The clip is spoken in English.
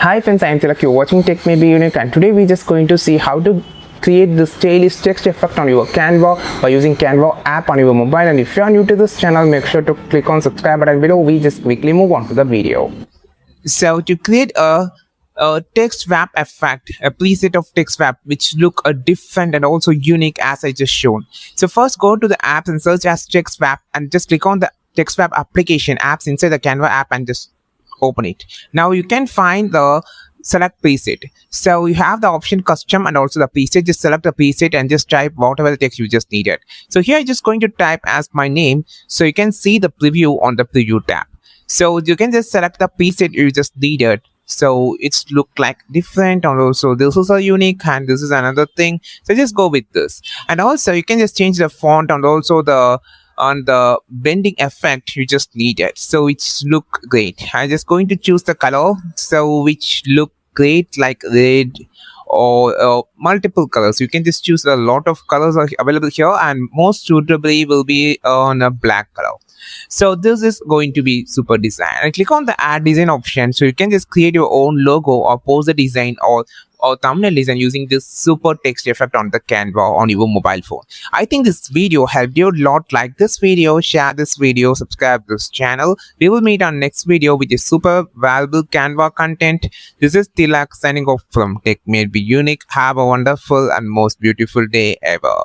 Hi friends, I am Tilak. You're watching Tech May Be Unique, and today we're just going to see how to create this stylish text effect on your Canva by using Canva app on your mobile. And if you are new to this channel, make sure to click on subscribe button below. We just quickly move on to the video. So to create a text wrap effect, a preset of text wrap which look different and also unique as I just shown. So first go to the apps and search as text wrap and just click on the text wrap application apps inside the Canva app and just open it. Now you can find the select preset. So you have the option custom and also the preset. Just select the preset and just type whatever the text you just needed. So here I'm just going to type as my name, so you can see the preview on the preview tab. So you can just select the preset you just needed, so it's look like different, and also this is a unique and this is another thing, so just go with this. And also you can just change the font and also the bending effect you just needed, so it's look great. I'm just going to choose the color, so which look great, like red or multiple colors. You can just choose a lot of colors are available here, and most suitably will be on a black color. So this is going to be super design, and click on the add design option, so you can just create your own logo or poster design or thumbnail design using this super text effect on the Canva on your mobile phone. I think this video helped you a lot. Like this video, share this video, subscribe this channel. We will meet on next video with a super valuable Canva content. This is Tilak signing off from Tech May Be Unique. Have a wonderful and most beautiful day ever.